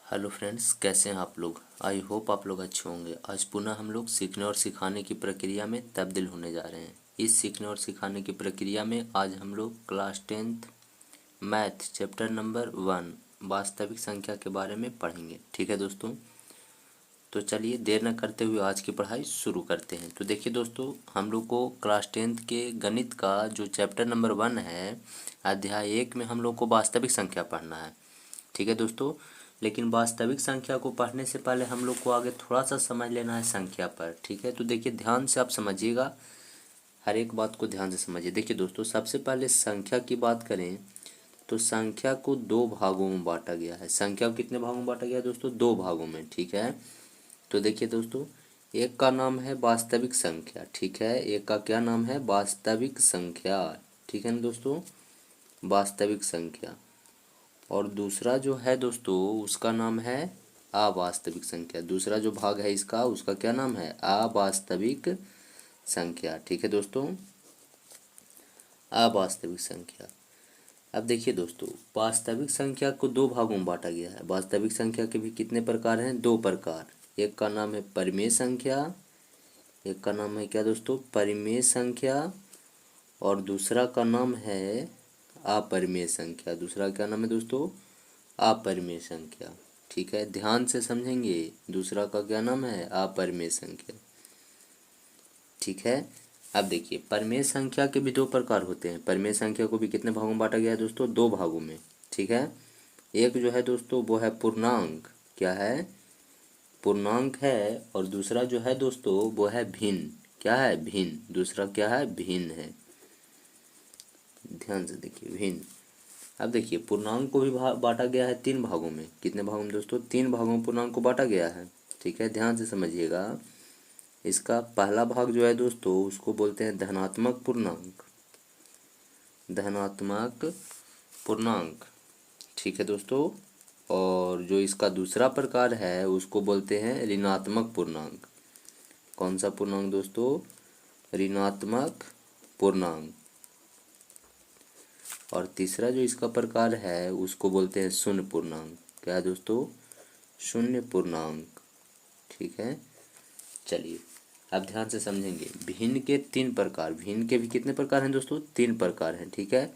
Hello friends, कैसे हैं आप लोग। आई होप आप लोग अच्छे होंगे। आज पुनः हम लोग सीखने और सिखाने की प्रक्रिया में तब्दील होने जा रहे हैं। इस सीखने और सिखाने की प्रक्रिया में आज हम लोग class 10th math chapter number 1 वास्तविक संख्या के बारे में पढ़ेंगे। ठीक है दोस्तों, तो चलिए देर न करते हुए आज की पढ़ाई शुरू करते हैं। तो देखिए दोस्तों, हम लोग को क्लास 10th के गणित का जो चैप्टर नंबर 1 है, अध्याय 1 में हम लोग को वास्तविक संख्या पढ़ना है। ठीक है दोस्तों, लेकिन वास्तविक संख्या को पढ़ने से पहले हम लोग को आगे थोड़ा सा समझ लेना है संख्या पर। ठीक है, तो देखिए ध्यान से आप समझिएगा, हर एक बात को ध्यान से समझिए। देखिए दोस्तों, सबसे पहले संख्या की बात करें तो संख्या को दो भागों में बांटा गया है। संख्या को कितने भागों में बांटा गया है दोस्तों? दो भागों में। ठीक है, तो देखिए दोस्तों, एक का नाम है वास्तविक संख्या। ठीक है, एक का क्या नाम है? वास्तविक संख्या। ठीक है ना दोस्तों, वास्तविक संख्या। और दूसरा जो है दोस्तों, उसका नाम है अवास्तविक संख्या। दूसरा जो भाग है इसका, उसका क्या नाम है? अवास्तविक संख्या। ठीक है दोस्तों, अवास्तविक संख्या। अब देखिए दोस्तों, वास्तविक संख्या को दो भागों में बांटा गया है। वास्तविक संख्या के भी कितने प्रकार हैं? दो प्रकार। एक का नाम है परिमेय संख्या, एक का नाम है क्या दोस्तों? परिमेय संख्या। और दूसरा का नाम है अपरिमेय संख्या। दूसरा क्या नाम है दोस्तों? अपरिमेय संख्या। ठीक है, ध्यान से समझेंगे। दूसरा का क्या नाम है? अपरिमेय संख्या। ठीक है, अब देखिए परिमेय संख्या के भी दो प्रकार होते हैं। परिमेय संख्या को भी कितने भागों में बांटा गया है दोस्तों? दो भागों में। ठीक है, एक जो है दोस्तों वो है पूर्णांक। क्या है? पूर्णांक है। और दूसरा जो है दोस्तों वो है भिन्न। क्या है? भिन्न। दूसरा क्या है? भिन्न है। ध्यान से देखिए, भिन्न। अब देखिए पूर्णांक को भी बांटा गया है तीन भागों में। कितने भागों में दोस्तों? तीन भागों में पूर्णांक को बांटा गया है। ठीक है, ध्यान से समझिएगा। इसका पहला भाग जो है दोस्तों, उसको बोलते हैं धनात्मक पूर्णांक। धनात्मक पूर्णांक। ठीक है दोस्तों, और जो इसका दूसरा प्रकार है उसको बोलते हैं ऋणात्मक पूर्णांक। कौन सा पूर्णांक दोस्तों? ऋणात्मक पूर्णांक। और तीसरा जो इसका प्रकार है उसको बोलते हैं शून्य पूर्णांक। क्या है दोस्तों? शून्य पूर्णांक। ठीक है, चलिए अब ध्यान से समझेंगे। भिन्न के तीन प्रकार। भिन्न के भी कितने प्रकार हैं दोस्तों? तीन प्रकार हैं। ठीक है,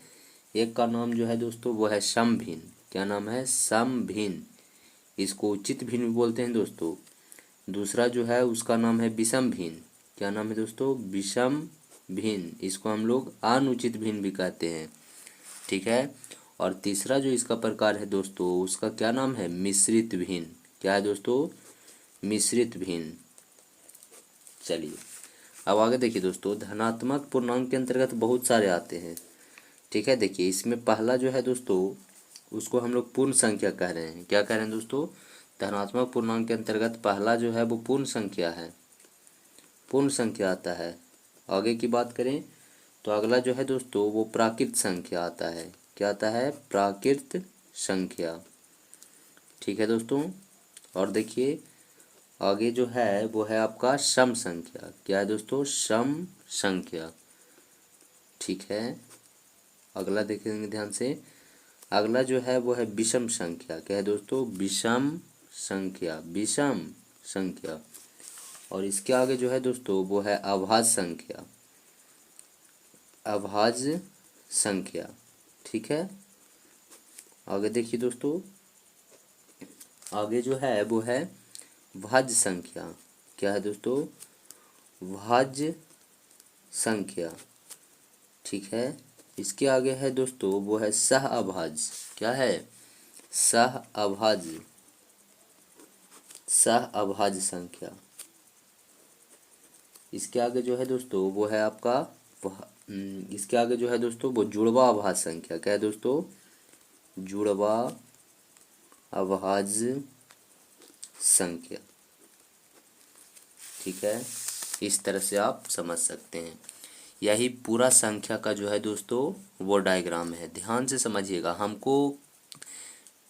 एक का नाम जो है दोस्तों वो है सम भिन्न। क्या नाम है? सम भिन्न। इसको उचित भिन्न भी बोलते हैं दोस्तों। दूसरा जो है उसका नाम है विषम भिन्न। क्या नाम है दोस्तों? विषम भिन्न। इसको हम लोग अनुचित भिन्न भी कहते हैं। ठीक है, और तीसरा जो इसका प्रकार है दोस्तों, उसका क्या नाम है? मिश्रित भिन्न। क्या है दोस्तों? मिश्रित भिन्न। चलिए अब आगे देखिए दोस्तों, धनात्मक पूर्णांक के अंतर्गत बहुत सारे आते हैं। ठीक है, देखिए इसमें पहला जो है दोस्तों, उसको हम लोग पूर्ण संख्या कह रहे हैं। क्या कह रहे हैं दोस्तों? धनात्मक पूर्णांक के अंतर्गत पहला जो है वो पूर्ण संख्या है। पूर्ण संख्या आता है। आगे की बात करें तो अगला जो है दोस्तों वो प्राकृत संख्या आता है। क्या आता है? प्राकृत संख्या। ठीक है दोस्तों, और देखिए आगे जो है वो है आपका सम संख्या। क्या है दोस्तों? सम संख्या। ठीक है, अगला देखेंगे ध्यान से। अगला जो है वो है विषम संख्या। क्या है दोस्तों? विषम संख्या। विषम संख्या। और इसके आगे जो है दोस्तों वो है अभाज्य संख्या। अभाज्य संख्या। ठीक है, आगे देखिए दोस्तों, आगे जो है वो है भाज्य संख्या। क्या है दोस्तों? भाज्य संख्या। ठीक है, इसके आगे है दोस्तों वो है सह अभाज्य। क्या है? सह अभाज्य। सह अभाज्य संख्या। इसके आगे जो है दोस्तों वो है आपका इसके आगे जो है दोस्तों वो जुड़वा अभाज्य संख्या। क्या है दोस्तों? जुड़वा अभाज्य संख्या। ठीक है, इस तरह से आप समझ सकते हैं। यही पूरा संख्या का जो है दोस्तों वो डायग्राम है। ध्यान से समझिएगा। हमको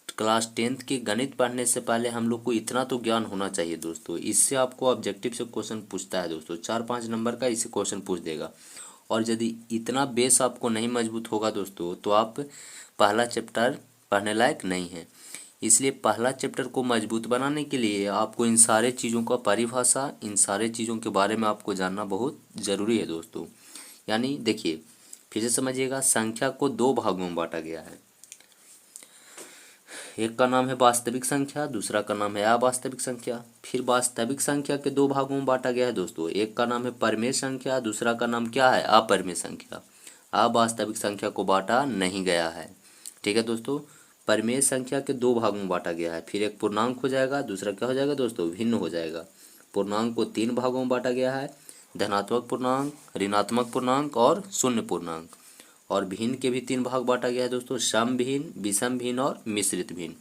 क्लास 10th के गणित पढ़ने से पहले हम लोग को इतना तो ज्ञान होना चाहिए दोस्तों। इससे आपको ऑब्जेक्टिव से क्वेश्चन पूछता है दोस्तों, 4-5 नंबर का इसे क्वेश्चन पूछ देगा। और यदि इतना बेस आपको नहीं मजबूत होगा दोस्तों तो आप पहला चैप्टर पढ़ने लायक नहीं है। इसलिए पहला चैप्टर को मजबूत बनाने के लिए आपको इन सारे चीज़ों का परिभाषा, इन सारे चीज़ों के बारे में आपको जानना बहुत ज़रूरी है दोस्तों। यानी देखिए फिर से समझिएगा, संख्या को दो भागों में बांटा गया है। एक का नाम है वास्तविक संख्या, दूसरा का नाम है अवास्तविक संख्या। फिर वास्तविक संख्या के दो भागों में बांटा गया है दोस्तों। एक का नाम है परिमेय संख्या, दूसरा का नाम क्या है, अपरिमेय संख्या। अवास्तविक संख्या को बांटा नहीं गया है। ठीक है दोस्तों, परिमेय संख्या के दो भागों में बांटा गया है। फिर एक पूर्णांक हो जाएगा, दूसरा क्या हो जाएगा दोस्तों, भिन्न हो जाएगा। पूर्णांक को तीन भागों में बांटा गया है, धनात्मक पूर्णांक, ऋणात्मक पूर्णांक और शून्य पूर्णांक। और भिन्न के भी तीन भाग बांटा गया है दोस्तों, सम भिन्न, विषम भिन्न और मिश्रित भिन्न।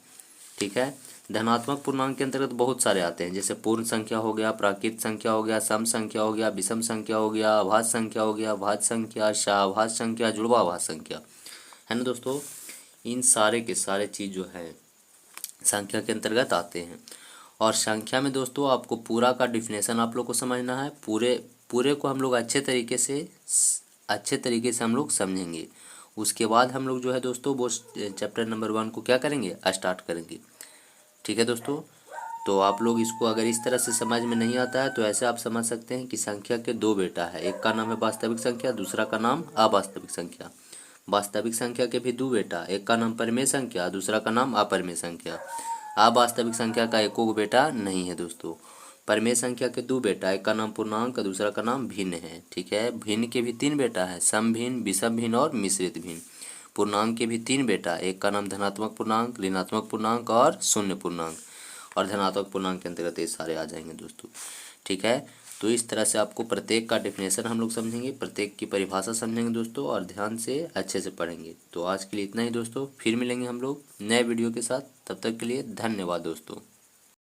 ठीक है, धनात्मक पूर्णांक के अंतर्गत बहुत सारे आते हैं, जैसे पूर्ण संख्या हो गया, प्राकृत संख्या हो गया, सम संख्या हो गया, विषम संख्या हो गया, अभाज्य संख्या हो गया, भाज्य संख्या, सहाभाज्य संख्या, जुड़वाभाज्य संख्या, है ना दोस्तों। इन सारे के सारे चीज़ जो है संख्या के अंतर्गत आते हैं। और संख्या में दोस्तों आपको पूरा का डिफिनेशन आप लोग को समझना है। पूरे को हम लोग अच्छे तरीके से हम लोग समझेंगे। उसके बाद हम लोग जो है दोस्तों वो चैप्टर नंबर 1 को क्या करेंगे, स्टार्ट करेंगे। ठीक है दोस्तों, तो आप लोग इसको अगर इस तरह से समझ में नहीं आता है तो ऐसे आप समझ सकते हैं कि संख्या के दो बेटा है। एक का नाम है वास्तविक संख्या, दूसरा का नाम अवास्तविक संख्या। वास्तविक संख्या के भी दो बेटा, एक का नाम परिमेय संख्या, दूसरा का नाम अपरिमेय संख्या। अवास्तविक संख्या का एको बेटा नहीं है दोस्तों। परिमेय संख्या के दो बेटा, एक का नाम पूर्णांक, दूसरा का नाम भिन्न है। ठीक है, भिन्न के भी तीन बेटा है, सम भिन्न, विषम भिन्न और मिश्रित भिन्न। पूर्णांक के भी तीन बेटा, एक का नाम धनात्मक पूर्णांक, ऋणात्मक पूर्णांक और शून्य पूर्णांक। और धनात्मक पूर्णांक के अंतर्गत ये सारे आ जाएंगे दोस्तों। ठीक है, तो इस तरह से आपको प्रत्येक का डेफिनेशन हम लोग समझेंगे, प्रत्येक की परिभाषा समझेंगे दोस्तों, और ध्यान से अच्छे से पढ़ेंगे। तो आज के लिए इतना ही दोस्तों, फिर मिलेंगे हम लोग नए वीडियो के साथ। तब तक के लिए धन्यवाद दोस्तों।